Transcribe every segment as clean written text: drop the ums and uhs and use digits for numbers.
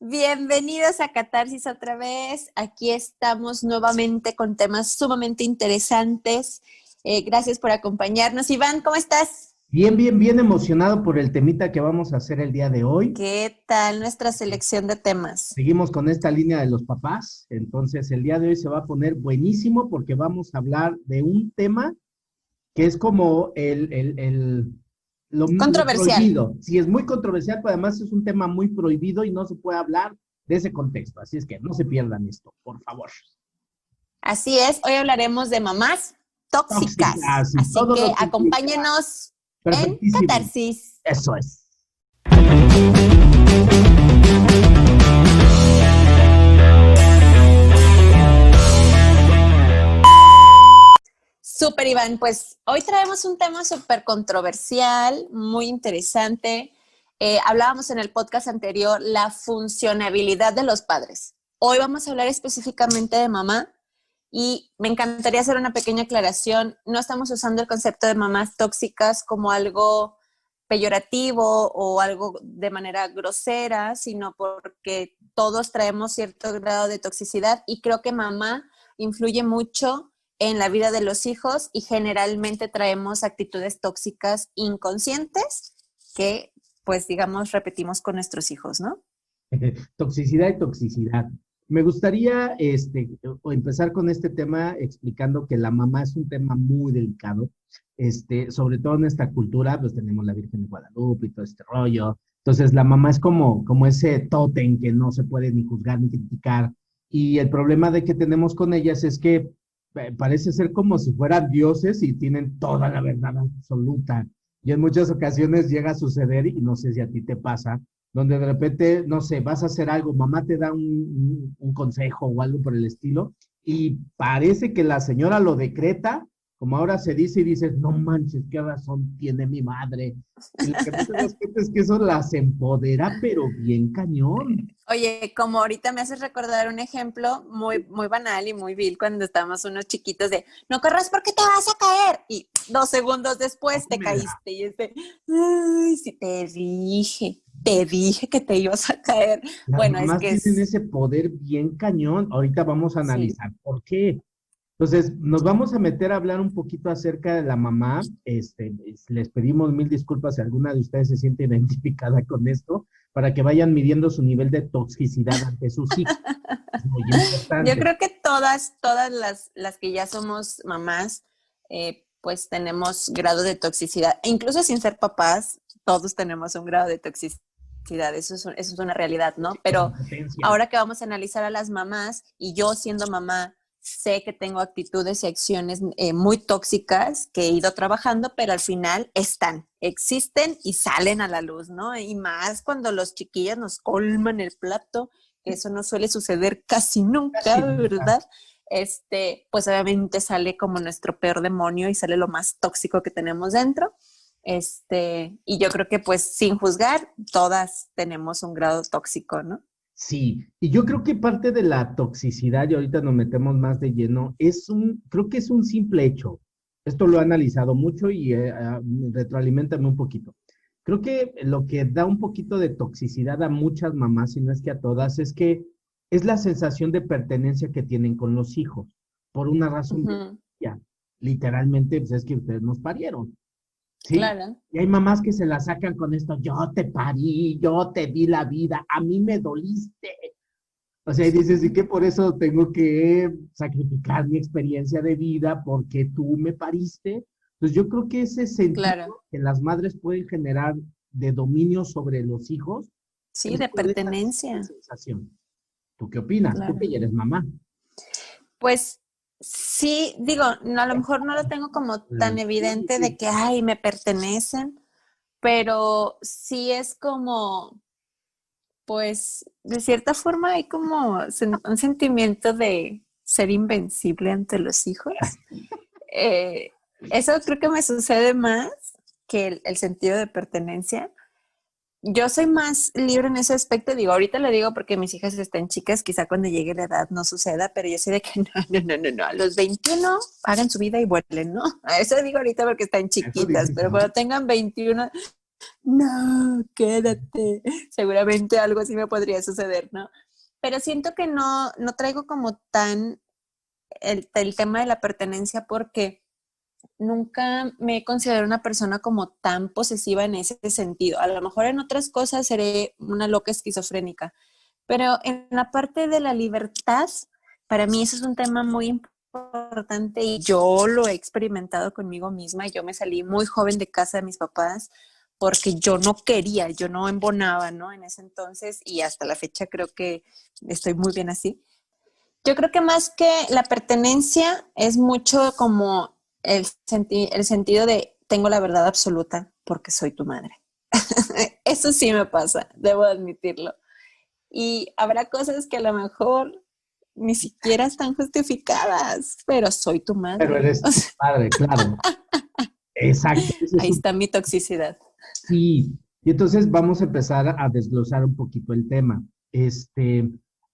Bienvenidos a Catarsis otra vez. Aquí estamos nuevamente con temas sumamente interesantes. Gracias por acompañarnos. Iván, ¿cómo estás? Bien emocionado por el temita que vamos a hacer el día de hoy. ¿Qué tal nuestra selección de temas? Seguimos con esta línea de los papás, entonces el día de hoy se va a poner buenísimo porque vamos a hablar de un tema que es como lo Controversial. prohibido. Sí, es muy controversial, pero además es un tema muy prohibido y no se puede hablar de ese contexto. Así es que no se pierdan esto, por favor. Así es, hoy hablaremos de mamás tóxicas. Tóxicas y Así todo que lo que implica. acompáñenos en Perfectísimo. Catarsis. Eso es. Súper, Iván. Pues hoy traemos un tema súper controversial, muy interesante. Hablábamos en el podcast anterior la funcionabilidad de los padres. Hoy vamos a hablar específicamente de mamá y me encantaría hacer una pequeña aclaración. No estamos usando el concepto de mamás tóxicas como algo peyorativo o algo de manera grosera, sino porque todos traemos cierto grado de toxicidad y creo que mamá influye mucho en la vida de los hijos y generalmente traemos actitudes tóxicas inconscientes que, pues, digamos, repetimos con nuestros hijos, ¿no? Toxicidad y toxicidad. Me gustaría empezar con este tema explicando que la mamá es un tema muy delicado, sobre todo en esta cultura, pues tenemos la Virgen de Guadalupe y todo este rollo. Entonces, la mamá es como ese tótem que no se puede ni juzgar ni criticar. Y el problema de que tenemos con ellas es que parece ser como si fueran dioses y tienen toda la verdad absoluta. Y en muchas ocasiones llega a suceder, y no sé si a ti te pasa, donde de repente, no sé, vas a hacer algo, mamá te da un consejo o algo por el estilo, y parece que la señora lo decreta, como ahora se dice, y dices, no manches, qué razón tiene mi madre. Y lo que no te das cuenta es que eso las empodera, pero bien cañón. Oye, como ahorita me haces recordar un ejemplo muy, muy banal y muy vil cuando estábamos unos chiquitos de no corras porque te vas a caer y 2 segundos después te Tómela. caíste y ay, sí te dije que te ibas a caer. Las Bueno, es mamás que tienen es, ese poder bien cañón. Ahorita vamos a sí, analizar por qué. Entonces, nos vamos a meter a hablar un poquito acerca de la mamá. Les pedimos mil disculpas si alguna de ustedes se siente identificada con esto, para que vayan midiendo su nivel de toxicidad ante sus hijos. Es muy yo importante. creo que todas las que ya somos mamás, pues tenemos grado de toxicidad. E incluso sin ser papás, todos tenemos un grado de toxicidad. Eso es una realidad, ¿no? Con Pero potencia. ahora que vamos a analizar a las mamás, y yo siendo mamá, sé que tengo actitudes y acciones muy tóxicas que he ido trabajando, pero al final existen y salen a la luz, ¿no? Y más cuando los chiquillos nos colman el plato, que eso no suele suceder casi nunca, Casi nunca. ¿verdad? Pues obviamente sale como nuestro peor demonio y sale lo más tóxico que tenemos dentro. Y yo creo que pues sin juzgar, todas tenemos un grado tóxico, ¿no? Sí, y yo creo que parte de la toxicidad, y ahorita nos metemos más de lleno, creo que es un simple hecho. Esto lo he analizado mucho y retroaliméntame un poquito. Creo que lo que da un poquito de toxicidad a muchas mamás, si no es que a todas, es que es la sensación de pertenencia que tienen con los hijos, por una razón bien Ujú, sencilla. Literalmente, pues es que ustedes nos parieron. ¿Sí? claro. Y hay mamás que se la sacan con esto, yo te parí, yo te di la vida, a mí me doliste. O sea, y dices, ¿y que por eso tengo que sacrificar mi experiencia de vida porque tú me pariste? Pues yo creo que ese Claro. sentido que las madres pueden generar de dominio sobre los hijos Sí, es de por esa simple pertenencia. sensación. ¿Tú qué opinas? Tú que Claro. ya eres mamá. Pues sí, digo, no, a lo mejor no lo tengo como tan Sí, sí, evidente de sí. que, ay, me pertenecen, pero sí es como, pues, de cierta forma hay como un sentimiento de ser invencible ante los hijos. Eh, Eso creo que me sucede más que el sentido de pertenencia. Yo soy más libre en ese aspecto, digo, ahorita lo digo porque mis hijas están chicas, quizá cuando llegue la edad no suceda, pero yo sé de que no, a los 21 hagan su vida y vuelen, ¿no? A eso digo ahorita porque están Eso chiquitas, dices pero cuando ahorita. tengan 21 no, quédate. Seguramente algo así me podría suceder, ¿no? Pero siento que no traigo como tan el tema de la pertenencia porque nunca me he considerado una persona como tan posesiva en ese sentido. A lo mejor en otras cosas seré una loca esquizofrénica, pero en la parte de la libertad, para mí eso es un tema muy importante y yo lo he experimentado conmigo misma. Yo me salí muy joven de casa de mis papás porque yo no quería, yo no embonaba, ¿no? En ese entonces y hasta la fecha creo que estoy muy bien así. Yo creo que más que la pertenencia es mucho como el sentido de tengo la verdad absoluta porque soy tu madre. Eso sí me pasa, debo admitirlo. Y habrá cosas que a lo mejor ni siquiera están justificadas, pero soy tu Pero madre. eres O sea, padre, claro. Exacto. Ese es ahí un está mi toxicidad. sí. Y entonces vamos a empezar a desglosar un poquito el tema.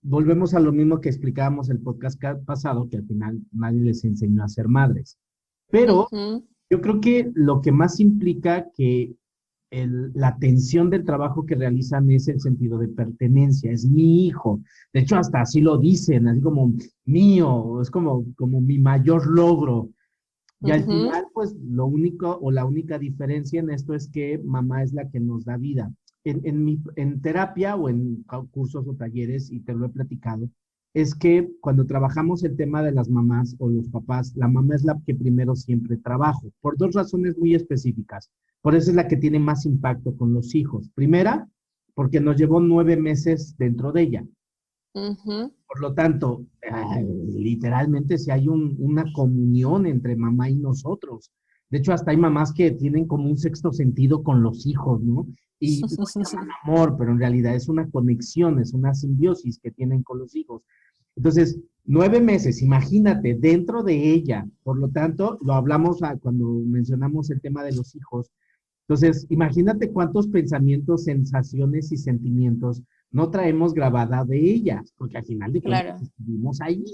Volvemos a lo mismo que explicábamos el podcast pasado, que al final nadie les enseñó a ser madres. Pero Ujú. yo creo que lo que más implica que la atención del trabajo que realizan es el sentido de pertenencia, es mi hijo. De hecho, hasta así lo dicen, así como mío, es como mi mayor logro. Y al Ujú. final, pues lo único o la única diferencia en esto es que mamá es la que nos da vida. En terapia o en cursos o talleres, y te lo he platicado, es que cuando trabajamos el tema de las mamás o los papás, la mamá es la que primero siempre trabajo, por dos razones muy específicas. Por eso es la que tiene más impacto con los hijos. Primera, porque nos llevó 9 meses dentro de ella. Ujú. Por lo tanto, literalmente si hay una comunión entre mamá y nosotros. De hecho, hasta hay mamás que tienen como un sexto sentido con los hijos, ¿no? Y lo llaman amor, pero en realidad es una conexión, es una simbiosis que tienen con los hijos. Entonces, 9 meses, imagínate, dentro de ella. Por lo tanto, lo hablamos cuando mencionamos el tema de los hijos. Entonces, imagínate cuántos pensamientos, sensaciones y sentimientos no traemos grabada de ellas, porque al final de cuentas Claro. estuvimos ahí,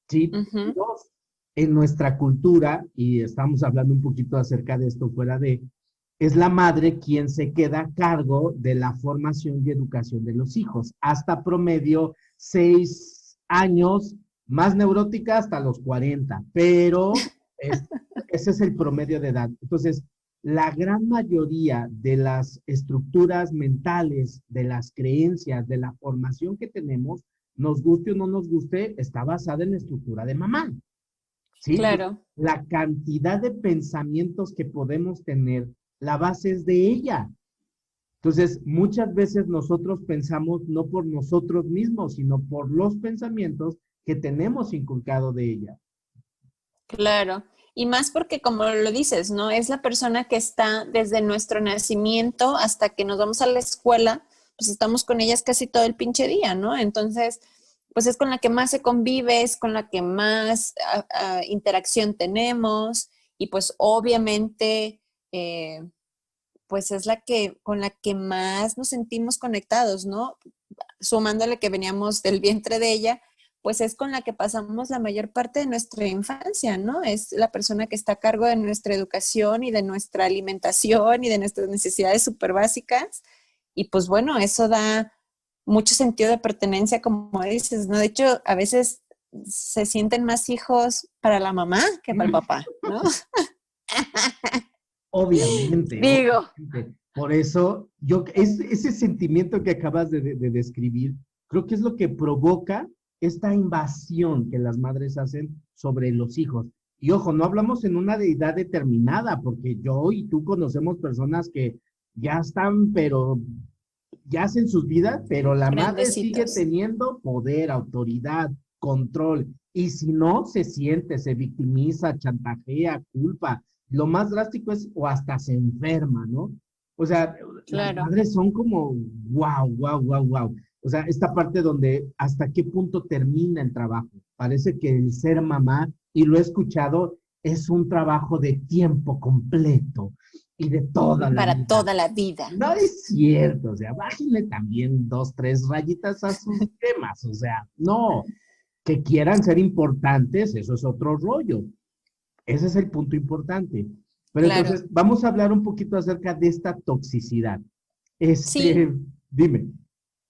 ¿sí? Ujú. Dos, en nuestra cultura, y estamos hablando un poquito acerca de esto fuera de, es la madre quien se queda a cargo de la formación y educación de los hijos, hasta promedio 6 años, más neurótica hasta los 40, pero ese es el promedio de edad. Entonces, la gran mayoría de las estructuras mentales, de las creencias, de la formación que tenemos, nos guste o no nos guste, está basada en la estructura de mamá. ¿Sí? Entonces, Claro. la cantidad de pensamientos que podemos tener, la base es de ella. Entonces, muchas veces nosotros pensamos no por nosotros mismos, sino por los pensamientos que tenemos inculcado de ella. Claro, y más porque como lo dices, ¿no? Es la persona que está desde nuestro nacimiento hasta que nos vamos a la escuela, pues estamos con ellas casi todo el pinche día, ¿no? Entonces, pues es con la que más se convive, es con la que más interacción tenemos y pues obviamente, pues es la que con la que más nos sentimos conectados, ¿no? Sumándole que veníamos del vientre de ella, pues es con la que pasamos la mayor parte de nuestra infancia, ¿no? Es la persona que está a cargo de nuestra educación y de nuestra alimentación y de nuestras necesidades súper básicas. Y pues bueno, eso da mucho sentido de pertenencia, como dices, ¿no? De hecho, a veces se sienten más hijos para la mamá que para el papá, ¿no? Obviamente, Digo, obviamente. Por eso, ese sentimiento que acabas de describir, creo que es lo que provoca esta invasión que las madres hacen sobre los hijos. Y ojo, no hablamos en una deidad determinada, porque yo y tú conocemos personas que ya están, pero ya hacen sus vidas, pero la madre sigue grandecitos. teniendo poder, autoridad, control. Y si no, se siente, se victimiza, chantajea, culpa. Lo más drástico es, o hasta se enferma, ¿no? O sea, las Claro. madres son como, wow, wow, wow, wow. O sea, esta parte donde hasta qué punto termina el trabajo. Parece que el ser mamá, y lo he escuchado, es un trabajo de tiempo completo y de toda la Para vida. toda la vida. No es cierto, o sea, bájenle también 2, 3 rayitas a sus temas, o sea, no, que quieran ser importantes, eso es otro rollo. Ese es el punto importante. Pero claro. entonces, vamos a hablar un poquito acerca de esta toxicidad. Sí, Dime.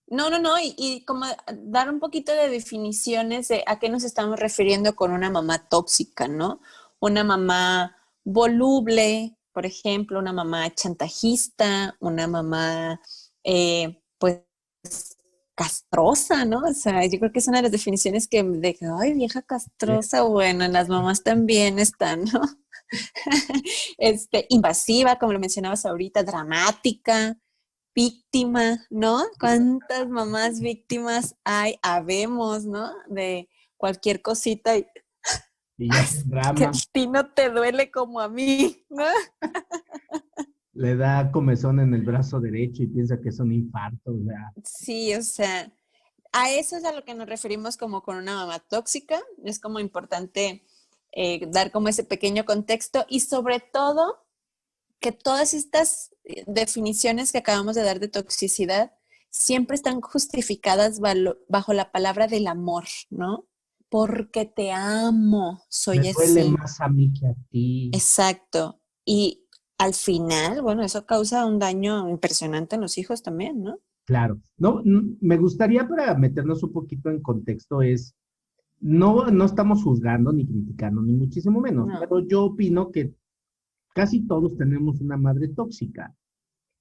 no, y como dar un poquito de definiciones de a qué nos estamos refiriendo con una mamá tóxica, ¿no? Una mamá voluble, por ejemplo, una mamá chantajista, una mamá, pues, castrosa, ¿no? O sea, yo creo que es una de las definiciones que de que, ay, vieja Eh, castrosa, bueno, en las mamás también están, ¿no? Invasiva, como lo mencionabas ahorita, dramática, víctima, ¿no? ¿Cuántas mamás víctimas hay, habemos, ¿no? De cualquier cosita y y ya hace que a drama, ti no te duele como a mí, ¿no? le da comezón en el brazo derecho y piensa que es un infarto, o sea, Sí, o sea, a eso es a lo que nos referimos como con una mamá tóxica. Es como importante dar como ese pequeño contexto y sobre todo que todas estas definiciones que acabamos de dar de toxicidad siempre están justificadas bajo la palabra del amor, ¿no? Porque te amo, me soy duele así. más a mí que a ti. Exacto. Y al final, bueno, eso causa un daño impresionante en los hijos también, ¿no? Claro. No, me gustaría para meternos un poquito en contexto no estamos juzgando ni criticando, ni muchísimo menos, No. pero yo opino que casi todos tenemos una madre tóxica,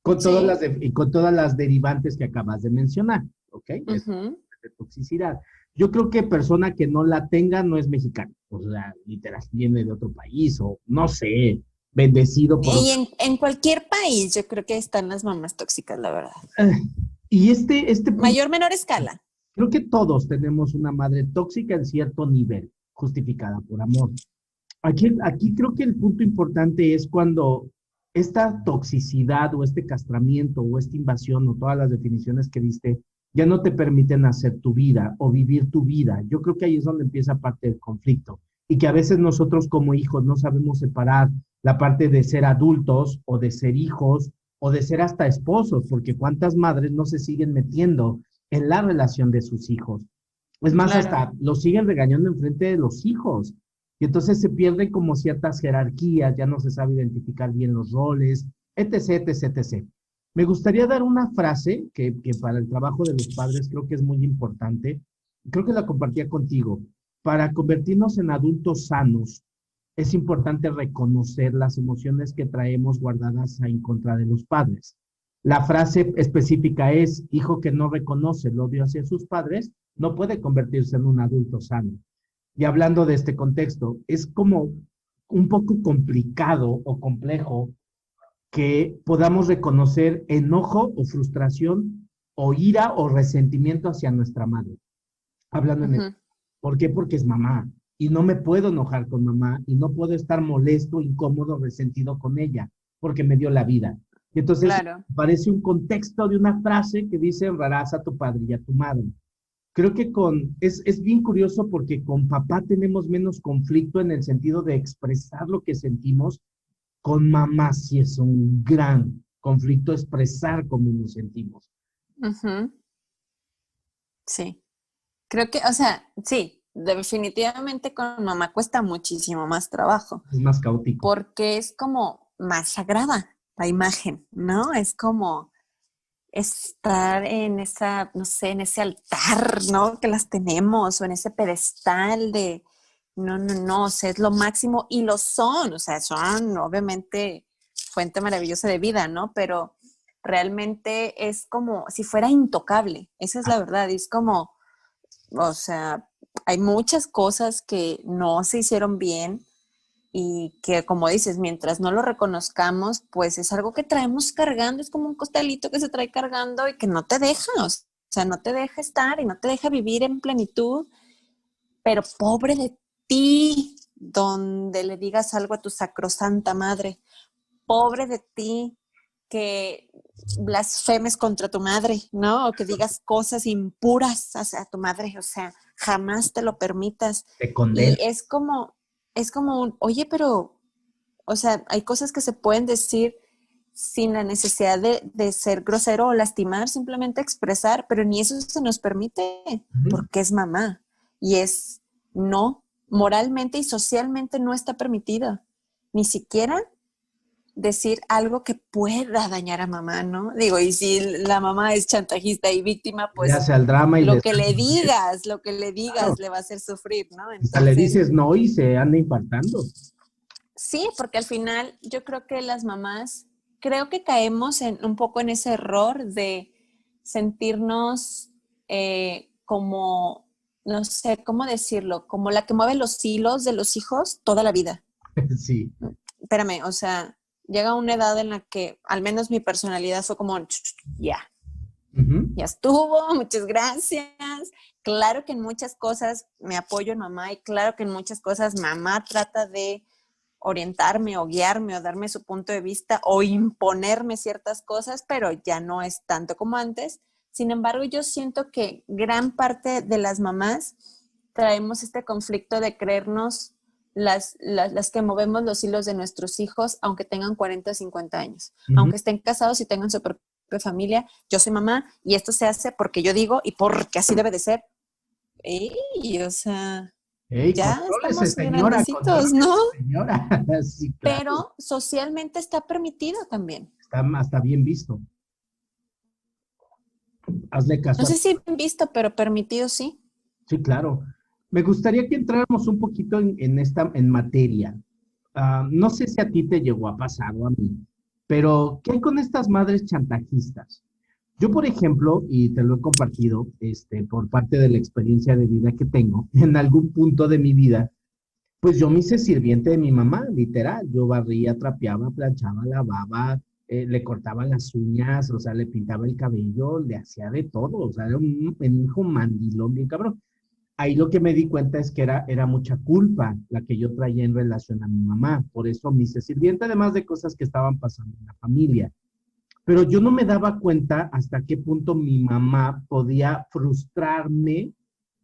con todas Sí. y con todas las derivantes que acabas de mencionar, ¿ok? Ujú. De toxicidad. Yo creo que persona que no la tenga no es mexicana, o sea, literal, viene de otro país o no sé, bendecido por Y otra. en cualquier país yo creo que están las mamás tóxicas, la verdad. Eh, Y este punto, Mayor, menor escala. creo que todos tenemos una madre tóxica en cierto nivel, justificada por amor. Aquí creo que el punto importante es cuando esta toxicidad o este castramiento o esta invasión o todas las definiciones que diste ya no te permiten hacer tu vida o vivir tu vida. Yo creo que ahí es donde empieza parte del conflicto y que a veces nosotros como hijos no sabemos separar la parte de ser adultos o de ser hijos o de ser hasta esposos, porque cuántas madres no se siguen metiendo en la relación de sus hijos. Es más, Claro. hasta los siguen regañando en frente de los hijos. Y entonces se pierden como ciertas jerarquías, ya no se sabe identificar bien los roles, etc., etc., etc. Me gustaría dar una frase que para el trabajo de los padres creo que es muy importante. Creo que la compartía contigo. Para convertirnos en adultos sanos, es importante reconocer las emociones que traemos guardadas en contra de los padres. La frase específica es, hijo que no reconoce el odio hacia sus padres, no puede convertirse en un adulto sano. Y hablando de este contexto, es como un poco complicado o complejo que podamos reconocer enojo o frustración o ira o resentimiento hacia nuestra madre. Hablando en Ujú. ¿Por qué? Porque es mamá. Y no me puedo enojar con mamá y no puedo estar molesto, incómodo, resentido con ella, porque me dio la vida. Y entonces Claro. parece un contexto de una frase que dice honrarás a tu padre y a tu madre. Creo que es bien curioso porque con papá tenemos menos conflicto en el sentido de expresar lo que sentimos. Con mamá sí es un gran conflicto expresar cómo nos sentimos. Ujú. Sí. Creo que, o sea, sí, definitivamente con mamá cuesta muchísimo más trabajo, Es más caótico. porque es como más sagrada la imagen, ¿no? Es como estar en esa, no sé, en ese altar, ¿no? Que las tenemos, o en ese pedestal de, no, o sea, es lo máximo, y lo son, o sea, son obviamente fuente maravillosa de vida, ¿no? Pero realmente es como si fuera intocable, esa es la verdad, es como, o sea, hay muchas cosas que no se hicieron bien y que, como dices, mientras no lo reconozcamos, pues es algo que traemos cargando, es como un costalito que se trae cargando y que no te deja, o sea, no te deja estar y no te deja vivir en plenitud, pero pobre de ti, donde le digas algo a tu sacrosanta madre, pobre de ti que blasfemes contra tu madre, ¿no? O que digas cosas impuras hacia tu madre, o sea, jamás te lo permitas. Te Y condena. es como un, oye, pero, o sea, hay cosas que se pueden decir sin la necesidad de ser grosero o lastimar, simplemente expresar, pero ni eso se nos permite Ujú. porque es mamá y es no, moralmente y socialmente no está permitida, ni siquiera decir algo que pueda dañar a mamá, ¿no? Digo, y si la mamá es chantajista y víctima, Le pues hace al drama y lo le que le digas, lo que le claro, digas le va a hacer sufrir, ¿no? hasta le Entonces, dices no y se anda infartando. sí, porque al final yo creo que las mamás, creo que caemos en un poco en ese error de sentirnos como, no sé, ¿cómo decirlo? Como la que mueve los hilos de los hijos toda la vida. Sí. Espérame, o sea, llega una edad en la que al menos mi personalidad fue como, ya, Ujú. ya estuvo, muchas gracias. Claro que en muchas cosas me apoyo en mamá y claro que en muchas cosas mamá trata de orientarme o guiarme o darme su punto de vista o imponerme ciertas cosas, pero ya no es tanto como antes. Sin embargo, yo siento que gran parte de las mamás traemos este conflicto de creernos las que movemos los hilos de nuestros hijos, aunque tengan 40 o 50 años, Ujú. aunque estén casados y tengan su propia familia. Yo soy mamá y esto se hace porque yo digo y porque así debe de ser. Y, o sea, Ey, ya contrólese, estamos señora, grandecitos, ¿no? contrólese, señora. Sí, claro. Pero socialmente está permitido también. Está hasta bien visto. Hazle No caso a... sé si bien visto, pero permitido sí. Sí, claro. Me gustaría que entráramos un poquito en materia. No sé si a ti te llegó a pasar o a mí, pero ¿qué hay con estas madres chantajistas? Yo, por ejemplo, y te lo he compartido, por parte de la experiencia de vida que tengo, en algún punto de mi vida, pues yo me hice sirviente de mi mamá, literal. Yo barría, trapeaba, planchaba, lavaba, le cortaba las uñas, o sea, le pintaba el cabello, le hacía de todo, o sea, era un hijo mandilón bien cabrón. Ahí lo que me di cuenta es que era mucha culpa la que yo traía en relación a mi mamá. Por eso me hice sirviente, además de cosas que estaban pasando en la familia. Pero yo no me daba cuenta hasta qué punto mi mamá podía frustrarme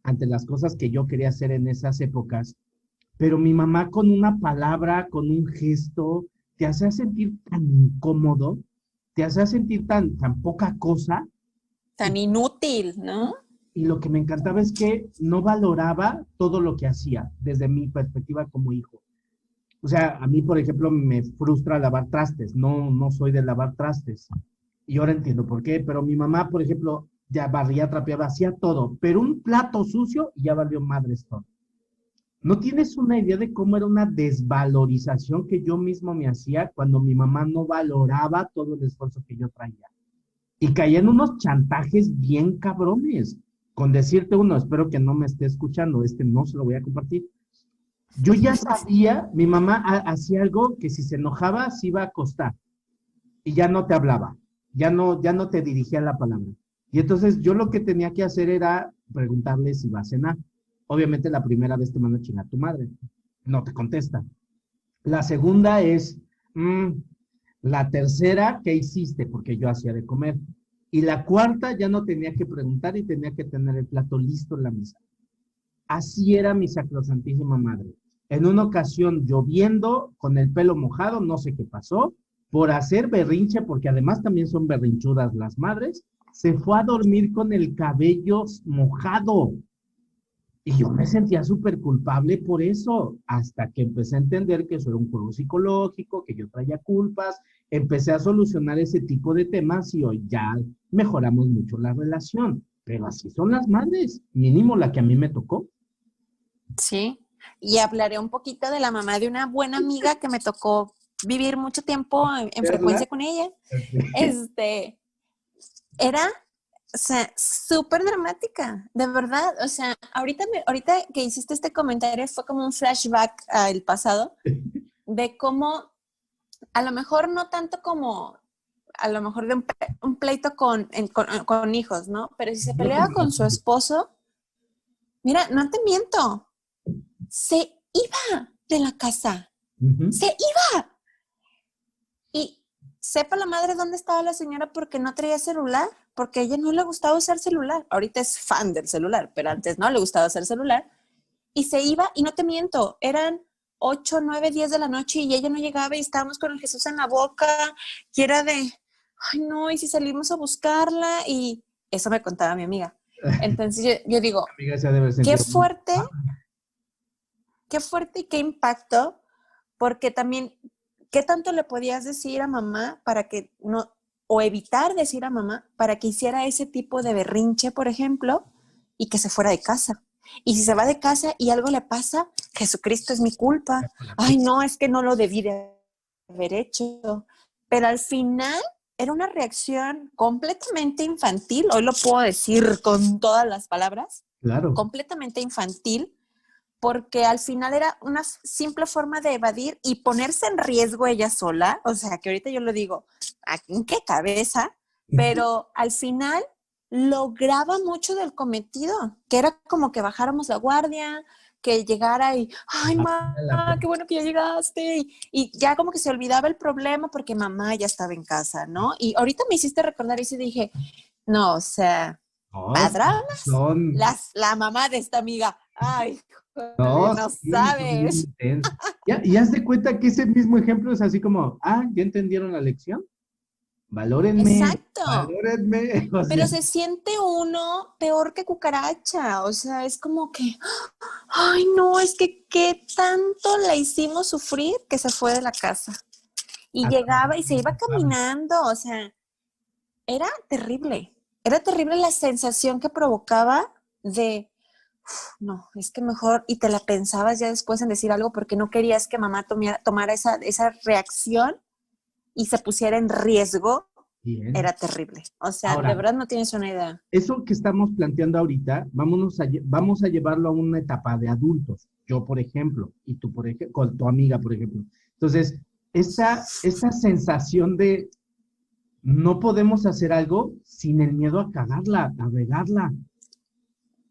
ante las cosas que yo quería hacer en esas épocas, pero mi mamá con una palabra, con un gesto, te hacía sentir tan incómodo, te hacía sentir tan poca cosa, Tan y, inútil, ¿no? y lo que me encantaba es que no valoraba todo lo que hacía desde mi perspectiva como hijo. O sea, a mí, por ejemplo, me frustra lavar trastes, no soy de lavar trastes. Y ahora entiendo por qué, pero mi mamá, por ejemplo, ya barría, trapeaba, hacía todo, pero un plato sucio y ya valió madres todo. No tienes una idea de cómo era una desvalorización que yo mismo me hacía cuando mi mamá no valoraba todo el esfuerzo que yo traía. Y caía en unos chantajes bien cabrones. Con decirte uno, espero que no me esté escuchando, no se lo voy a compartir. Yo ya sabía, mi mamá hacía algo que si se enojaba se iba a acostar y ya no te hablaba, ya no te dirigía la palabra. Y entonces yo lo que tenía que hacer era preguntarle si va a cenar. Obviamente la primera vez te manda a chingar tu madre, no te contesta. La segunda es, mm, la tercera, ¿qué hiciste? Porque yo hacía de comer. Y la cuarta ya no tenía que preguntar y tenía que tener el plato listo en la mesa. Así era mi sacrosantísima madre. En una ocasión lloviendo, con el pelo mojado, no sé qué pasó, por hacer berrinche, porque además también son berrinchudas las madres, se fue a dormir con el cabello mojado. Y yo me sentía súper culpable por eso, hasta que empecé a entender que eso era un juego psicológico, que yo traía culpas, empecé a solucionar ese tipo de temas y hoy ya mejoramos mucho la relación. Pero así son las madres, mínimo la que a mí me tocó. Sí. Y hablaré un poquito de la mamá de una buena amiga que me tocó vivir mucho tiempo en ¿Verla? frecuencia con ella. Este, era, o sea, súper dramática, de verdad. O sea, ahorita que hiciste este comentario fue como un flashback al pasado de cómo a lo mejor no tanto como a lo mejor de un pleito con hijos, ¿no? Pero si se Yo peleaba tengo la con su suya. esposo, mira, no te miento, se iba de la casa, Ujú. se iba. Y sepa la madre dónde estaba la señora porque no traía celular, porque a ella no le gustaba usar celular. Ahorita es fan del celular, pero antes no le gustaba usar celular. Y se iba, y no te miento, eran 8, 9, 10 de la noche y ella no llegaba y estábamos con el Jesús en la boca y era de, ay no, y si salimos a buscarla y eso me contaba mi amiga. Entonces yo digo, Amiga, se ha de haber qué sentido muy fuerte, culpable. qué fuerte y qué impacto, porque también ¿qué tanto le podías decir a mamá para que no, o evitar decir a mamá para que hiciera ese tipo de berrinche, por ejemplo, y que se fuera de casa? Y si se va de casa y algo le pasa, Jesucristo, es mi culpa. Ay, no, es que no lo debí de haber hecho. Pero al final era una reacción completamente infantil, hoy lo puedo decir con todas las palabras, Claro. completamente infantil, porque al final era una simple forma de evadir y ponerse en riesgo ella sola. O sea, que ahorita yo lo digo, ¿en qué cabeza? Pero al final lograba mucho del cometido, que era como que bajáramos la guardia, que llegara y, ay, mamá, qué bueno que ya llegaste. Y ya como que se olvidaba el problema porque mamá ya estaba en casa, ¿no? Y ahorita me hiciste recordar eso y dije, no, o sea, No, padramas, son, la mamá de esta amiga, ay, no, no sí, son bien sabes. intensos. Y haz de cuenta que ese mismo ejemplo es así como, ¿ya entendieron la lección? Valórenme, Exacto. valórenme. O Pero sea, se siente uno peor que cucaracha. O sea, es como que, ay, no, es que qué tanto la hicimos sufrir que se fue de la casa. Y hasta llegaba y se iba culpable. caminando. O sea, era terrible. Era terrible la sensación que provocaba de, no, es que mejor, y te la pensabas ya después en decir algo porque no querías que mamá tomara esa reacción y se pusiera en riesgo. Bien. Era terrible. O sea, de Ahora, verdad no tienes una idea. eso que estamos planteando ahorita, vamos a llevarlo a una etapa de adultos. Yo, por ejemplo, y tú, por ejemplo, con tu amiga, por ejemplo. Entonces, esta sensación de no podemos hacer algo sin el miedo a cagarla, a regarla,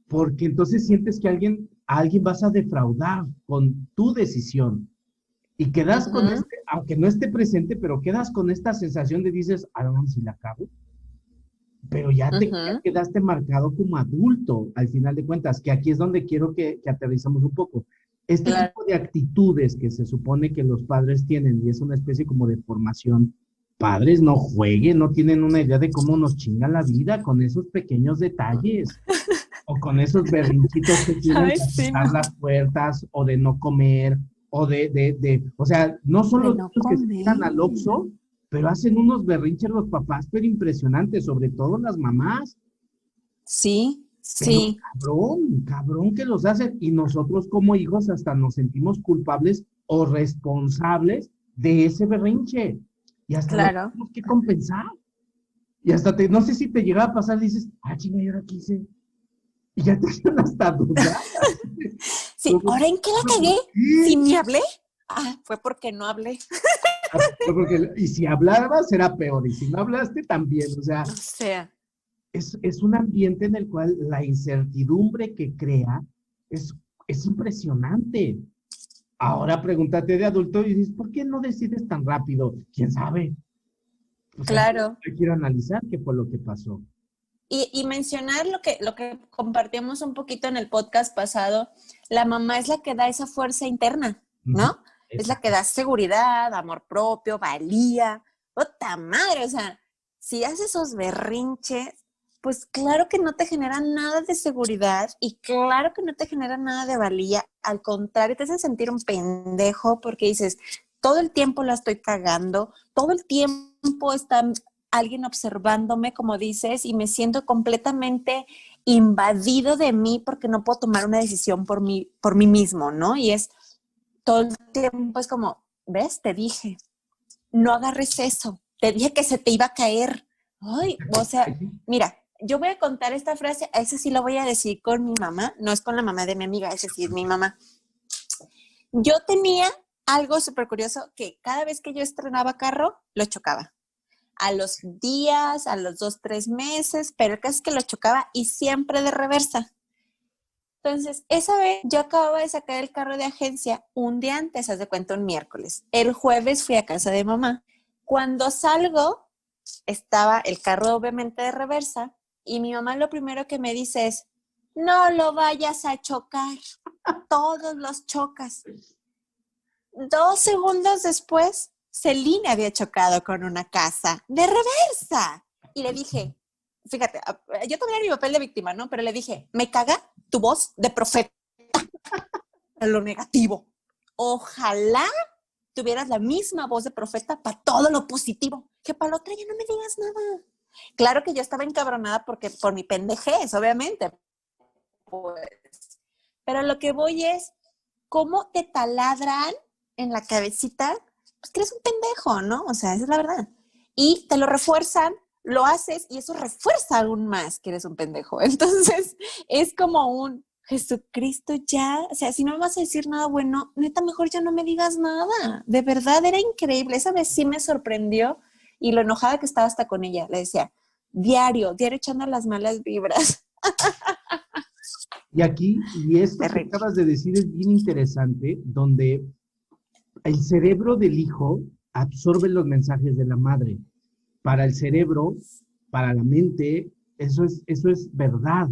porque entonces sientes que a alguien vas a defraudar con tu decisión. Y quedas con Ujú, aunque no esté presente, pero quedas con esta sensación de dices, ah, no, si la cago, pero ya ujú. quedaste marcado como adulto, al final de cuentas, que aquí es donde quiero que aterrizamos un poco. Este Claro. tipo de actitudes que se supone que los padres tienen, y es una especie como de formación, padres no jueguen, no tienen una idea de cómo nos chinga la vida con esos pequeños detalles, o con esos berrinchitos que tienen Ay, de sí, azotar no. las puertas, o de no comer, o o sea, no son De los no niños que se tiran comer. al Oxxo, pero hacen unos berrinches los papás, pero impresionantes, sobre todo las mamás, Sí, pero sí. cabrón, cabrón que los hacen, y nosotros como hijos hasta nos sentimos culpables o responsables de ese berrinche, y hasta lo Claro. tenemos que compensar, y hasta no sé si te llega a pasar, dices, chinga, ¿y ahora qué hice? Y ya te hacen hasta dudar. Sí, ¿Cómo? ¿ahora en qué la ¿Por cagué? ¿Si qué? ni hablé? Ah, fue porque no hablé. Y si hablabas era peor, y si no hablaste también, o sea, O sea, es un ambiente en el cual la incertidumbre que crea es, es impresionante. Ahora pregúntate de adulto y dices, ¿por qué no decides tan rápido? ¿Quién sabe? Pues claro. hay que ir a analizar qué fue lo que pasó. Y mencionar lo que compartíamos un poquito en el podcast pasado, la mamá es la que da esa fuerza interna, Ujú. ¿no? Es la que Exacto. da seguridad, amor propio, valía. ¡Puta madre! O sea, si haces esos berrinches, pues claro que no te genera nada de seguridad y claro que no te genera nada de valía. Al contrario, te hace sentir un pendejo porque dices, todo el tiempo la estoy cagando, todo el tiempo está alguien observándome, como dices, y me siento completamente invadido de mí porque no puedo tomar una decisión por mí mismo, ¿no? Y es todo el tiempo es como, ¿ves? Te dije, no agarres eso, te dije que se te iba a caer. Ay, o sea, Ay, sí. mira, yo voy a contar esta frase, a esa sí la voy a decir con mi mamá, no es con la mamá de mi amiga, esa sí es mi mamá. Yo tenía algo súper curioso que cada vez que yo estrenaba carro, lo chocaba a los días, a los 2, 3 meses, pero el caso es que lo chocaba y siempre de reversa. Entonces, esa vez yo acababa de sacar el carro de agencia un día antes, haz de cuenta un miércoles. El jueves fui a casa de mamá. Cuando salgo, estaba el carro obviamente de reversa y mi mamá lo primero que me dice es, no lo vayas a chocar, todos los chocas. 2 segundos después, Celine había chocado con una casa de reversa. Y le dije, fíjate, yo también era mi papel de víctima, ¿no? Pero le dije, me caga tu voz de profeta a lo negativo. Ojalá tuvieras la misma voz de profeta para todo lo positivo, que para la otra ya no me digas nada. Claro que yo estaba encabronada porque por mi pendejez, obviamente. Pues, pero lo que voy es, ¿cómo te taladran en la cabecita? Pues que eres un pendejo, ¿no? O sea, esa es la verdad. Y te lo refuerzan, lo haces y eso refuerza aún más que eres un pendejo. Entonces, es como un Jesucristo ya, o sea, si no me vas a decir nada bueno, neta, mejor ya no me digas nada. De verdad, era increíble. Esa vez sí me sorprendió y lo enojada que estaba hasta con ella. Le decía, diario echando las malas vibras. Y aquí, y esto que Terrible. acabas de decir es bien interesante, donde el cerebro del hijo absorbe los mensajes de la madre. Para el cerebro, para la mente, eso es verdad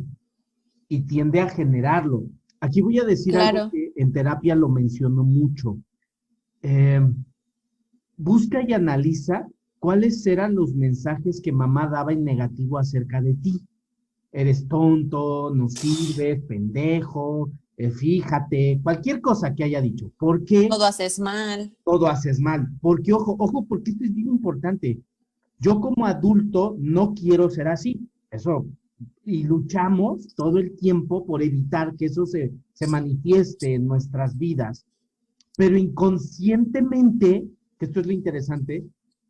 y tiende a generarlo. Aquí voy a decir algo Claro. que en terapia lo menciono mucho. Eh, Busca y analiza cuáles eran los mensajes que mamá daba en negativo acerca de ti. Eres tonto, no sirves, pendejo, fíjate, cualquier cosa que haya dicho. ¿Por qué Todo haces mal. todo haces mal? Porque, ojo, porque esto es bien importante. Yo como adulto no quiero ser así. Eso, y luchamos todo el tiempo por evitar que eso se manifieste en nuestras vidas. Pero inconscientemente, que esto es lo interesante,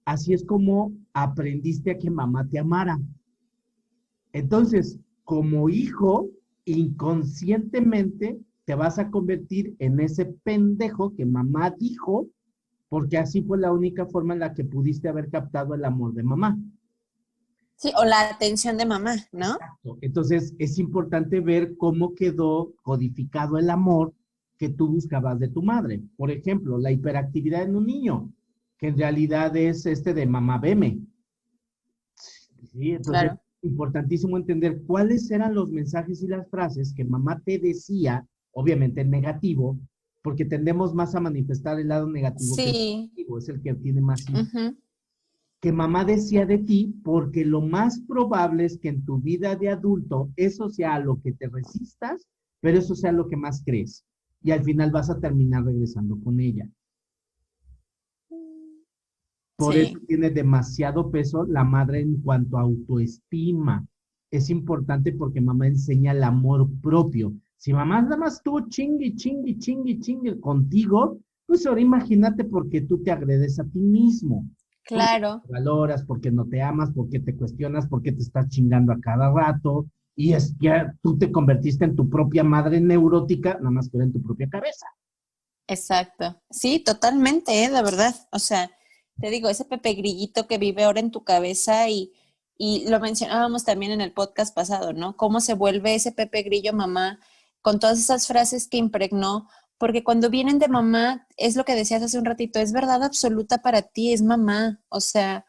así es como aprendiste a que mamá te amara. Entonces, como hijo, inconscientemente te vas a convertir en ese pendejo que mamá dijo, porque así fue la única forma en la que pudiste haber captado el amor de mamá. Sí, o la atención de mamá, ¿no? Exacto. Entonces, es importante ver cómo quedó codificado el amor que tú buscabas de tu madre. Por ejemplo, la hiperactividad en un niño, que en realidad es este de mamá veme. ¿Sí? Entonces, Claro. importantísimo entender cuáles eran los mensajes y las frases que mamá te decía, obviamente en negativo, porque tendemos más a manifestar el lado negativo que el Sí. positivo, es el que tiene más Uh-huh. que mamá decía de ti, porque lo más probable es que en tu vida de adulto eso sea a lo que te resistas, pero eso sea lo que más crees. Y al final vas a terminar regresando con ella. Por eso Sí. tiene demasiado peso la madre en cuanto a autoestima. Es importante porque mamá enseña el amor propio. Si mamá nada más estuvo chingue, chingue, chingue, chingue contigo, pues ahora imagínate por qué tú te agredes a ti mismo. Porque Claro. te valoras, porque no te amas, porque te cuestionas, porque te estás chingando a cada rato. Y es que tú te convertiste en tu propia madre neurótica, nada más que en tu propia cabeza. Exacto. Sí, totalmente, de verdad. O sea, te digo, ese Pepe Grillito que vive ahora en tu cabeza y lo mencionábamos también en el podcast pasado, ¿no? Cómo se vuelve ese Pepe Grillo mamá con todas esas frases que impregnó, porque cuando vienen de mamá, es lo que decías hace un ratito, es verdad absoluta para ti, es mamá. O sea,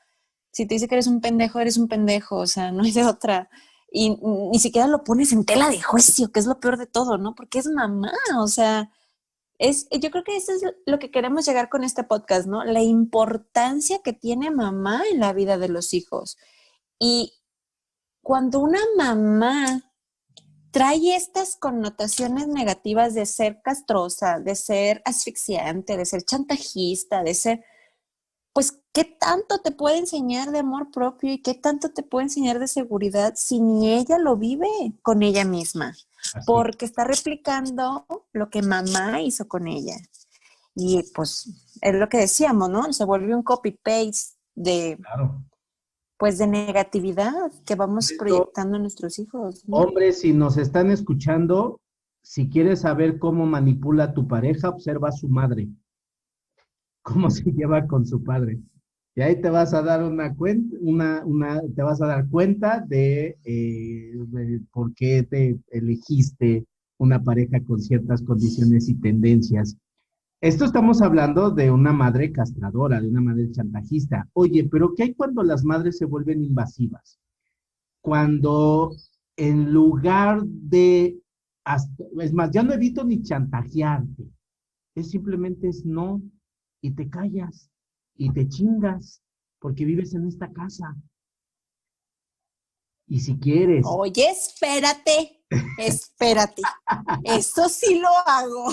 si te dice que eres un pendejo, o sea, no hay de otra. Y ni siquiera lo pones en tela de juicio, que es lo peor de todo, ¿no? Porque es mamá, o sea, yo creo que eso es lo que queremos llegar con este podcast, ¿no? La importancia que tiene mamá en la vida de los hijos. Y cuando una mamá trae estas connotaciones negativas de ser castrosa, de ser asfixiante, de ser chantajista, de ser, pues, ¿qué tanto te puede enseñar de amor propio y qué tanto te puede enseñar de seguridad si ni ella lo vive con ella misma? Así es. Porque está replicando lo que mamá hizo con ella. Y pues es lo que decíamos, ¿no? Se vuelve un copy-paste de, Claro. pues, de negatividad que Por vamos eso, proyectando en nuestros hijos, ¿no? hombres, si nos están escuchando, si quieres saber cómo manipula a tu pareja, observa a su madre, cómo se lleva con su padre. Y ahí te vas a dar una cuenta, te vas a dar cuenta de por qué te elegiste una pareja con ciertas condiciones y tendencias. Esto estamos hablando de una madre castradora, de una madre chantajista. Oye, pero ¿qué hay cuando las madres se vuelven invasivas? Cuando en lugar de, es más, ya no evito ni chantajearte, es simplemente es no, y te callas, y te chingas, porque vives en esta casa. Y si quieres, Oye, espérate. Eso sí lo hago.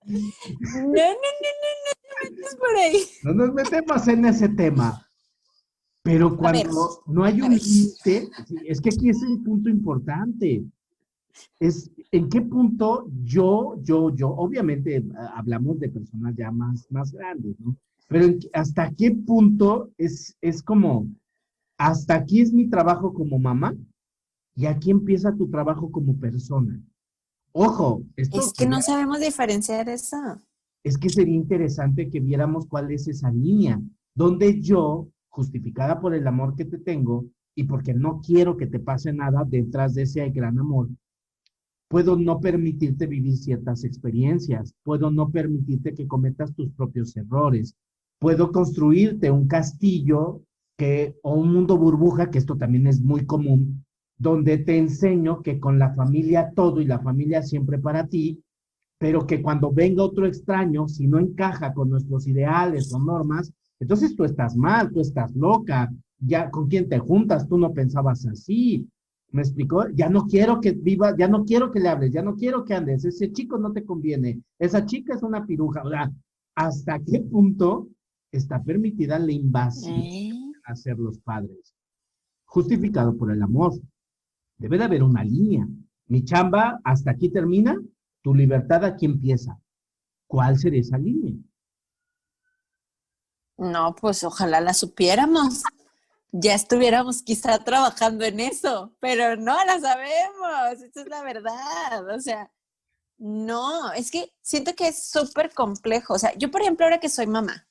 No, no, no, no, no, no es por ahí. No nos metemos en ese tema. Pero A ver, cuando no hay a un ver. límite, sí, es que aquí es un punto importante. Es en qué punto obviamente hablamos de personas ya más grandes, ¿no? Pero hasta qué punto es como, hasta aquí es mi trabajo como mamá y aquí empieza tu trabajo como persona. Ojo, esto Es que sería, no sabemos diferenciar eso. es que sería interesante que viéramos cuál es esa línea, donde yo, justificada por el amor que te tengo y porque no quiero que te pase nada detrás de ese gran amor, puedo no permitirte vivir ciertas experiencias, puedo no permitirte que cometas tus propios errores, puedo construirte un castillo o un mundo burbuja, que esto también es muy común, donde te enseño que con la familia todo y la familia siempre para ti, pero que cuando venga otro extraño, si no encaja con nuestros ideales o normas, entonces tú estás mal, tú estás loca, ya con quién te juntas, tú no pensabas así. ¿Me explicó? Ya no quiero que viva, ya no quiero que le hables, ya no quiero que andes, ese chico no te conviene, esa chica es una piruja. O sea, ¿hasta qué punto está permitida la invasión ¿Eh? a ser los padres? Justificado por el amor. Debe de haber una línea. Mi chamba hasta aquí termina, tu libertad aquí empieza. ¿Cuál sería esa línea? No, pues ojalá la supiéramos. Ya estuviéramos quizá trabajando en eso, pero no la sabemos. Esa es la verdad. O sea, no, es que siento que es súper complejo. O sea, yo, por ejemplo, ahora que soy mamá,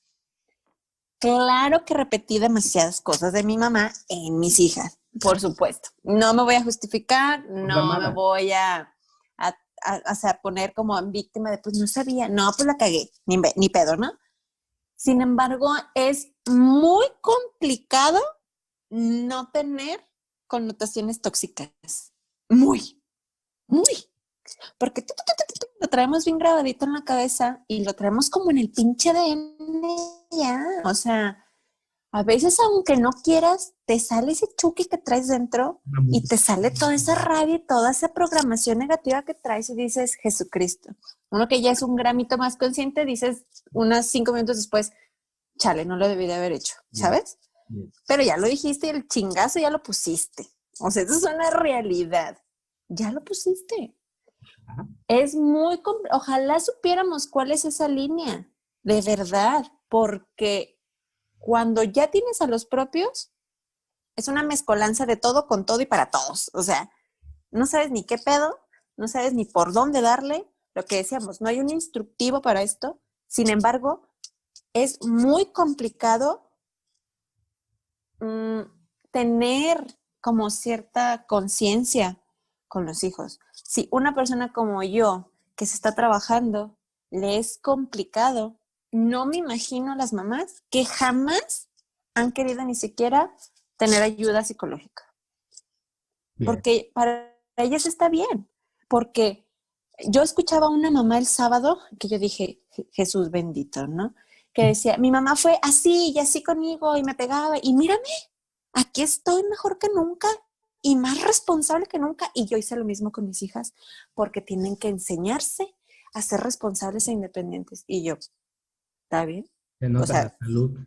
claro que repetí demasiadas cosas de mi mamá en mis hijas, por supuesto. No me voy a justificar, no me Programada. voy a poner como en víctima de, pues no sabía, no, pues la cagué, ni pedo, ¿no? Sin embargo, es muy complicado no tener connotaciones tóxicas. Muy, muy. Porque lo traemos bien grabadito en la cabeza y lo traemos como en el pinche ADN ya. O sea, a veces, aunque no quieras, te sale ese chuki que traes dentro y te sale toda esa rabia y toda esa programación negativa que traes y dices, Jesucristo. Uno que ya es un gramito más consciente, dices unos 5 minutos después, chale, no lo debí de haber hecho, Yes, ¿sabes? yes. Pero ya lo dijiste y el chingazo ya lo pusiste. O sea, eso es una realidad. Ya lo pusiste. Ajá. Es muy... Ojalá supiéramos cuál es esa línea, de verdad, porque cuando ya tienes a los propios, es una mezcolanza de todo con todo y para todos. O sea, no sabes ni qué pedo, no sabes ni por dónde darle. Lo que decíamos, no hay un instructivo para esto. Sin embargo, es muy complicado mm, tener como cierta conciencia con los hijos. Si una persona como yo, que se está trabajando, le es complicado, no me imagino a las mamás que jamás han querido ni siquiera tener ayuda psicológica. Bien. Porque para ellas está bien. Porque yo escuchaba a una mamá el sábado que yo dije, Jesús bendito, ¿no? Que decía, mi mamá fue así y así conmigo y me pegaba y mírame, aquí estoy mejor que nunca y más responsable que nunca. Y yo hice lo mismo con mis hijas porque tienen que enseñarse a ser responsables e independientes. Y yo, ¿está bien? Se O nota la sea, salud.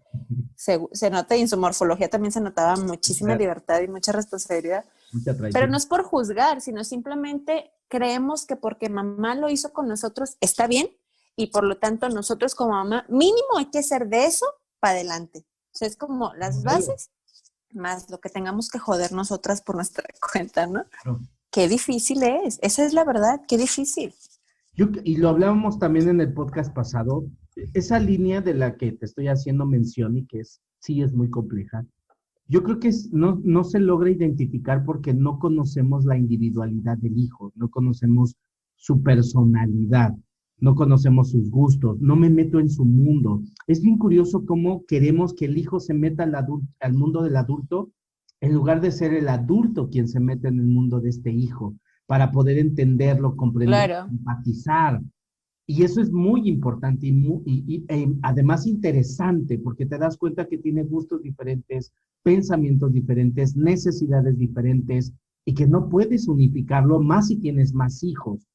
se nota y en su morfología también se notaba muchísima Mucha, libertad y mucha responsabilidad. mucha Pero no traición. es por juzgar, sino simplemente creemos que porque mamá lo hizo con nosotros está bien y por lo tanto nosotros como mamá mínimo hay que hacer de eso para adelante. O sea, es como las Modelo. bases más lo que tengamos que joder nosotras por nuestra cuenta, ¿no? Claro. Qué difícil es, esa es la verdad, qué difícil. Y lo hablábamos también en el podcast pasado, esa línea de la que te estoy haciendo mención y que sí es muy compleja. Yo creo que no se logra identificar porque no conocemos la individualidad del hijo, no conocemos su personalidad, no conocemos sus gustos, no me meto en su mundo. Es bien curioso cómo queremos que el hijo se meta al mundo del adulto en lugar de ser el adulto quien se mete en el mundo de este hijo para poder entenderlo, comprender, Claro. empatizar. Y eso es muy importante y además interesante porque te das cuenta que tiene gustos diferentes, pensamientos diferentes, necesidades diferentes y que no puedes unificarlo más si tienes más hijos.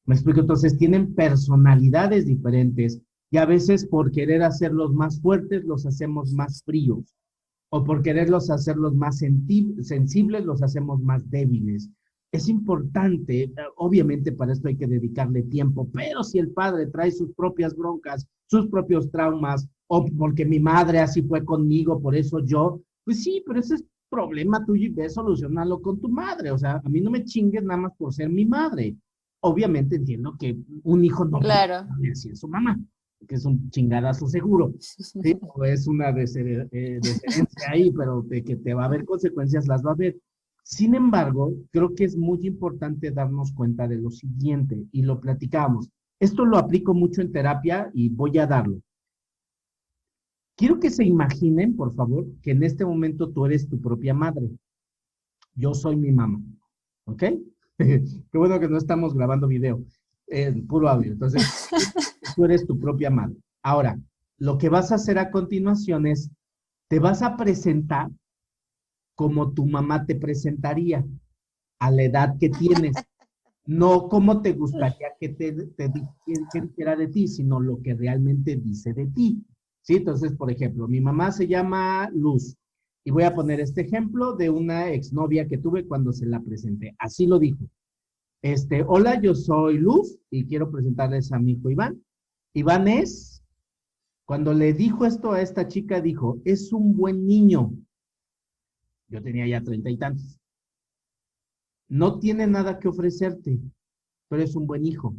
¿Me explico? Entonces tienen personalidades diferentes y a veces por querer hacerlos más fuertes los hacemos más fríos o por quererlos hacerlos más sensibles los hacemos más débiles. Es importante, obviamente para esto hay que dedicarle tiempo, pero si el padre trae sus propias broncas, sus propios traumas, o porque mi madre así fue conmigo, por eso yo, pues sí, pero ese es problema tuyo y ve solucionarlo con tu madre. O sea, a mí no me chingues nada más por ser mi madre. Obviamente entiendo que un hijo no puede Claro. decir su mamá, que es un chingadazo seguro. Sí, o es una desherencia ahí, pero de que te va a haber consecuencias, las va a haber. Sin embargo, creo que es muy importante darnos cuenta de lo siguiente, y lo platicamos. Esto lo aplico mucho en terapia y voy a darlo. Quiero que se imaginen, por favor, que en este momento tú eres tu propia madre. Yo soy mi mamá, ¿ok? Qué bueno que no estamos grabando video, puro audio. Entonces, tú eres tu propia madre. Ahora, lo que vas a hacer a continuación es, te vas a presentar como tu mamá te presentaría a la edad que tienes, no como te gustaría que que dijera de ti, sino lo que realmente dice de ti. ¿Sí? Entonces, por ejemplo, mi mamá se llama Luz y voy a poner este ejemplo de una exnovia que tuve cuando se la presenté. Así lo dijo. Hola, yo soy Luz y quiero presentarles a mi hijo Iván. Iván es, cuando le dijo esto a esta chica, dijo, es un buen niño. Yo tenía ya 30 y tantos. No tiene nada que ofrecerte, pero es un buen hijo.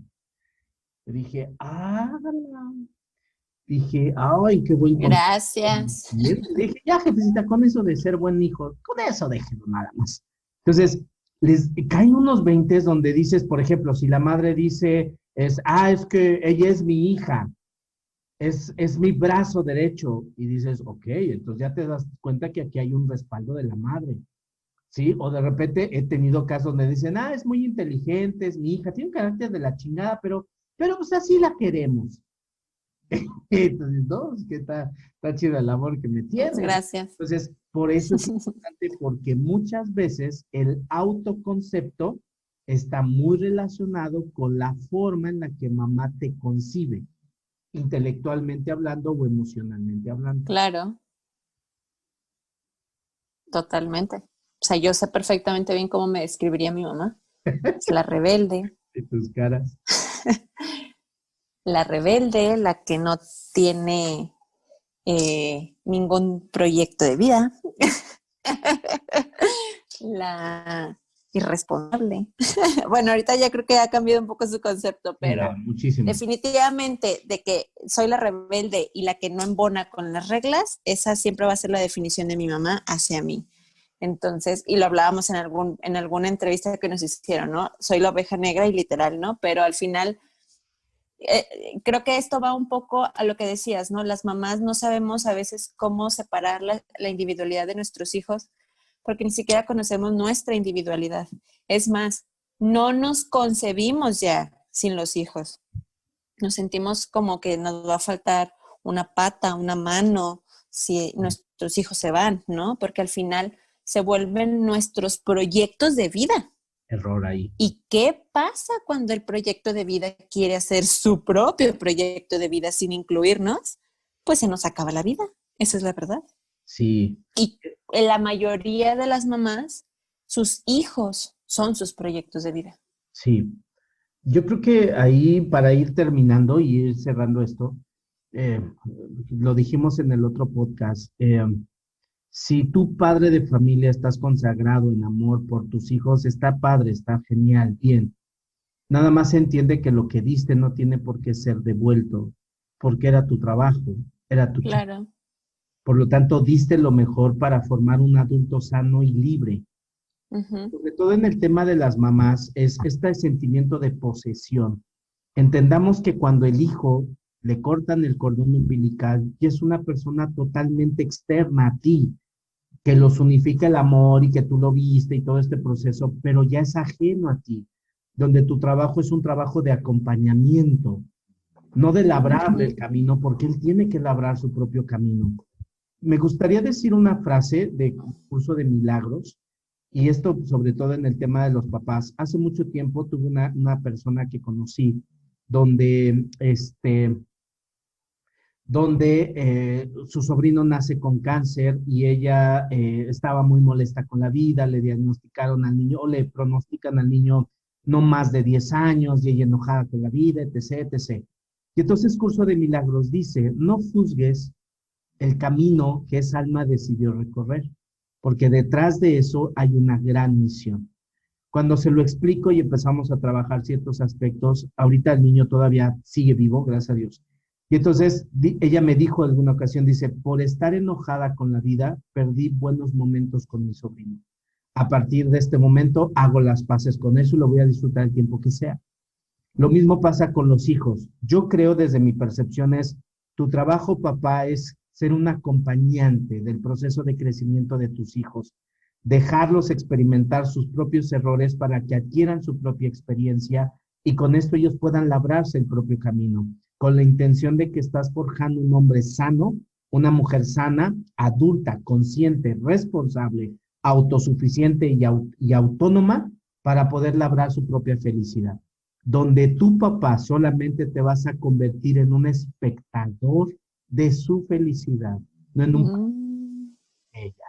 Le dije, ay, qué buen consejo. Gracias. Le dije, ya, jefecita, con eso de ser buen hijo, con eso déjenlo nada más. Entonces, les caen unos 20 donde dices, por ejemplo, si la madre dice, es que ella es mi hija, es mi brazo derecho, y dices, ok, entonces ya te das cuenta que aquí hay un respaldo de la madre. ¿Sí? O de repente he tenido casos donde dicen, es muy inteligente, es mi hija, tiene un carácter de la chingada, pero pues así la queremos. Entonces, no, es que está chido el amor que me tienes. Gracias. Entonces, por eso es importante, porque muchas veces el autoconcepto está muy relacionado con la forma en la que mamá te concibe, intelectualmente hablando o emocionalmente hablando. Claro, totalmente. O sea, yo sé perfectamente bien cómo me describiría mi mamá. Es De tus caras. la rebelde, la que no tiene ningún proyecto de vida, la irresponsable. Bueno, ahorita ya creo que ha cambiado un poco su concepto, Mira, pero muchísimo. definitivamente de que soy la rebelde y la que no embona con las reglas, esa siempre va a ser la definición de mi mamá hacia mí. Entonces, y lo hablábamos en alguna entrevista que nos hicieron, ¿no? Soy la oveja negra y literal, ¿no? Pero al final creo que esto va un poco a lo que decías, ¿no? Las mamás no sabemos a veces cómo separar la individualidad de nuestros hijos porque ni siquiera conocemos nuestra individualidad. Es más, no nos concebimos ya sin los hijos. Nos sentimos como que nos va a faltar una pata, una mano, si nuestros hijos se van, ¿no? Porque al final se vuelven nuestros proyectos de vida. Error ahí. ¿Y qué pasa cuando el proyecto de vida quiere hacer su propio proyecto de vida sin incluirnos? Pues se nos acaba la vida. Esa es la verdad. Sí. Y la mayoría de las mamás, sus hijos son sus proyectos de vida. Sí. Yo creo que ahí, para ir terminando y ir cerrando esto, eh, lo dijimos en el otro podcast, si tú, padre de familia, estás consagrado en amor por tus hijos, está padre, está genial, bien. Nada más entiende que lo que diste no tiene por qué ser devuelto, porque era tu trabajo, era tu chamba. Claro. Por lo tanto, diste lo mejor para formar un adulto sano y libre. Sobre todo en el tema de las mamás, es este sentimiento de posesión. Entendamos que cuando el hijo le cortan el cordón umbilical y es una persona totalmente externa a ti, que los unifica el amor y que tú lo viste y todo este proceso, pero ya es ajeno a ti, donde tu trabajo es un trabajo de acompañamiento, no de labrarle el camino, porque él tiene que labrar su propio camino. Me gustaría decir una frase de Curso de Milagros, y esto sobre todo en el tema de los papás. Hace mucho tiempo tuve una persona que conocí donde, su sobrino nace con cáncer y ella estaba muy molesta con la vida, le diagnosticaron al niño o le pronostican al niño no más de 10 años y ella enojada con la vida, etc., etc. Y entonces Curso de Milagros dice, no juzgues el camino que esa alma decidió recorrer, porque detrás de eso hay una gran misión. Cuando se lo explico y empezamos a trabajar ciertos aspectos, ahorita el niño todavía sigue vivo, gracias a Dios. Y entonces ella me dijo en alguna ocasión, dice, por estar enojada con la vida, perdí buenos momentos con mi sobrino. A partir de este momento hago las paces con eso y lo voy a disfrutar el tiempo que sea. Lo mismo pasa con los hijos. Yo creo desde mi percepción es, tu trabajo, papá, es ser un acompañante del proceso de crecimiento de tus hijos, dejarlos experimentar sus propios errores para que adquieran su propia experiencia y con esto ellos puedan labrarse el propio camino, con la intención de que estás forjando un hombre sano, una mujer sana, adulta, consciente, responsable, autosuficiente y autónoma para poder labrar su propia felicidad. Donde tu papá solamente te vas a convertir en un espectador de su felicidad, no en un ella.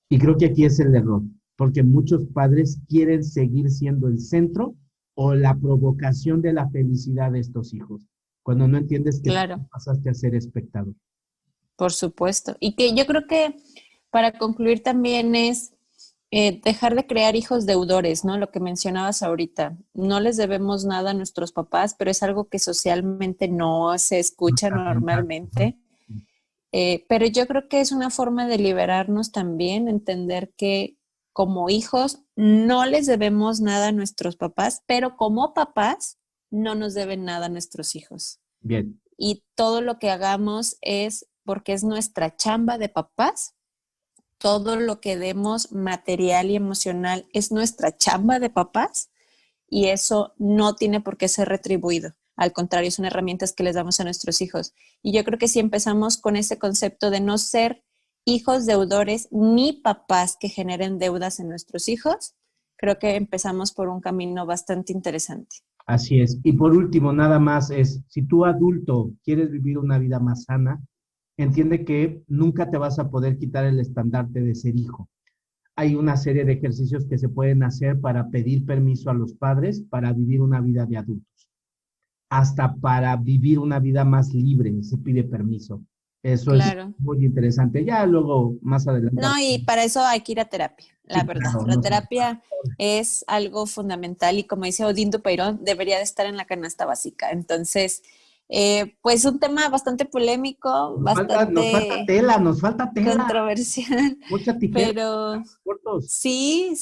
Y creo que aquí es el error, porque muchos padres quieren seguir siendo el centro o la provocación de la felicidad de estos hijos, cuando no entiendes que tú pasaste a ser espectador. Por supuesto. Y que yo creo que para concluir también es dejar de crear hijos deudores, ¿no? Lo que mencionabas ahorita. No les debemos nada a nuestros papás, pero es algo que socialmente no se escucha normalmente. Pero yo creo que es una forma de liberarnos también, entender que como hijos no les debemos nada a nuestros papás, pero como papás no nos deben nada a nuestros hijos. Bien. Y todo lo que hagamos es porque es nuestra chamba de papás. Todo lo que demos material y emocional es nuestra chamba de papás y eso no tiene por qué ser retribuido. Al contrario, son herramientas que les damos a nuestros hijos. Y yo creo que si empezamos con ese concepto de no ser hijos deudores ni papás que generen deudas en nuestros hijos, creo que empezamos por un camino bastante interesante. Así es. Y por último, nada más es, si tú adulto quieres vivir una vida más sana, entiende que nunca te vas a poder quitar el estandarte de ser hijo. Hay una serie de ejercicios que se pueden hacer para pedir permiso a los padres para vivir una vida de adultos. Hasta para vivir una vida más libre se pide permiso. Eso es muy interesante. Ya luego, más adelante. No, y para eso hay que ir a terapia, la verdad. Claro, la terapia es algo fundamental y como dice Odín Dupeirón, debería de estar en la canasta básica. Entonces, pues un tema bastante polémico, nos falta tela. Controversial. Mucha tijera. Pero sí,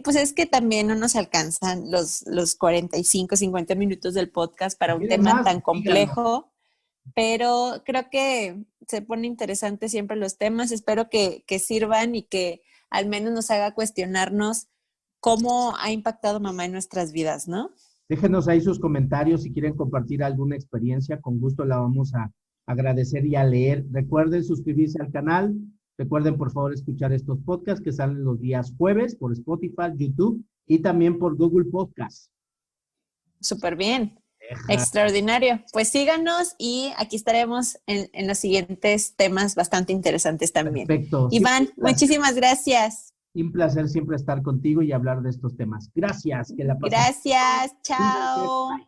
pues es que también no nos alcanzan los 45, 50 minutos del podcast para un tema tan complejo. Pero creo que se pone interesante siempre los temas. Espero que sirvan y que al menos nos haga cuestionarnos cómo ha impactado mamá en nuestras vidas, ¿no? Déjenos ahí sus comentarios si quieren compartir alguna experiencia. Con gusto la vamos a agradecer y a leer. Recuerden suscribirse al canal. Recuerden, por favor, escuchar estos podcasts que salen los días jueves por Spotify, YouTube y también por Google Podcasts. Súper bien. Extraordinario. Pues síganos y aquí estaremos en los siguientes temas bastante interesantes también. Perfecto. Iván, muchísimas gracias. Un placer siempre estar contigo y hablar de estos temas. Gracias. Gracias. Chao.